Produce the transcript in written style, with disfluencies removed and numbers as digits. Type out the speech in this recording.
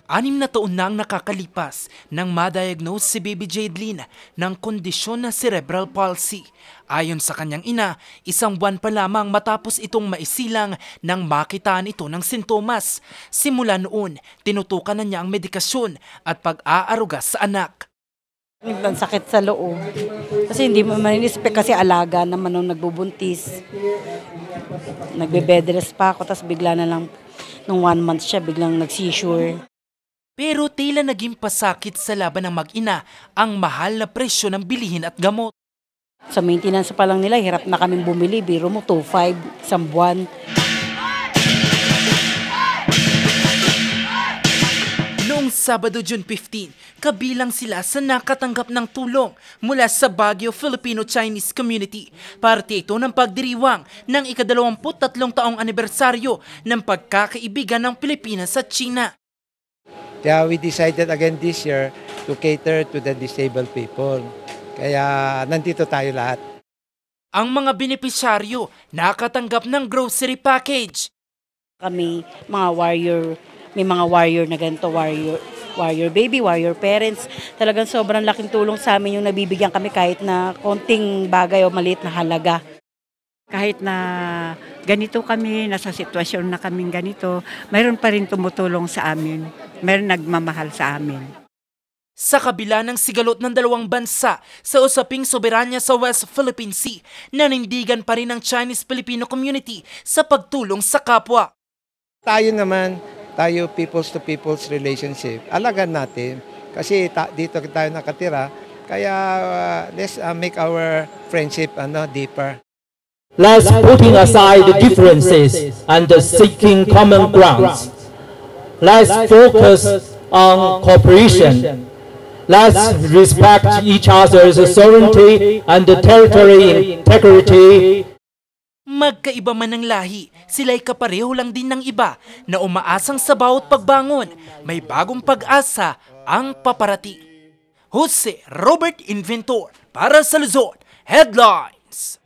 6 na taon na ang nakakalipas nang ma-diagnose si Baby Jadeline ng kondisyon na cerebral palsy. Ayon sa kanyang ina, 1 buwan pa lamang matapos itong maisilang nang makitaan ito ng sintomas. Simula noon, tinutukan na niya ang medikasyon at pag-aaruga sa anak. Ang sakit sa loob. Kasi hindi mo maninispe kasi alaga naman nung nagbubuntis. Nagbe-bed rest pa ako, tapos bigla na lang, nung 1 month siya, biglang nag-seizure. Pero tila naging pasakit sa laban ng mag-ina ang mahal na presyo ng bilihin at gamot. Sa maintenance pa lang nila, hirap na kaming bumili. Biro mo, 2,500, 1 buwan. Noong Sabado, June 15, kabilang sila sa nakatanggap ng tulong mula sa Baguio Filipino-Chinese Community. Parte ito ng pagdiriwang ng ika-23 taong anibersaryo ng pagkakaibigan ng Pilipinas at China. Kaya we decided again this year to cater to the disabled people. Kaya nandito tayo lahat. Ang mga benepisyaryo nakatanggap ng grocery package. Kami, mga warrior, may mga warrior na ganito, warrior baby, warrior parents. Talagang sobrang laking tulong sa amin yung nabibigyan kami kahit na konting bagay o maliit na halaga. Kahit na ganito kami, nasa sitwasyon na kaming ganito, mayroon pa rin tumutulong sa amin. Mayroon nagmamahal sa amin. Sa kabila ng sigalot ng 2 bansa sa usaping soberanya sa West Philippine Sea, nanindigan pa rin ang Chinese-Filipino community sa pagtulong sa kapwa. Tayo naman, tayo peoples to peoples relationship. Alagaan natin kasi dito tayo nakatira. Kaya let's make our friendship deeper. Let's putting aside the differences and seeking common grounds. Let's focus on cooperation. Let's respect each other's sovereignty and territory integrity. Magkaiba man ng lahi, sila'y kapareho lang din ng iba na umaasang sa bawat pagbangon, may bagong pag-asa ang paparating. Jose Robert Inventor para sa Luzon Headlines.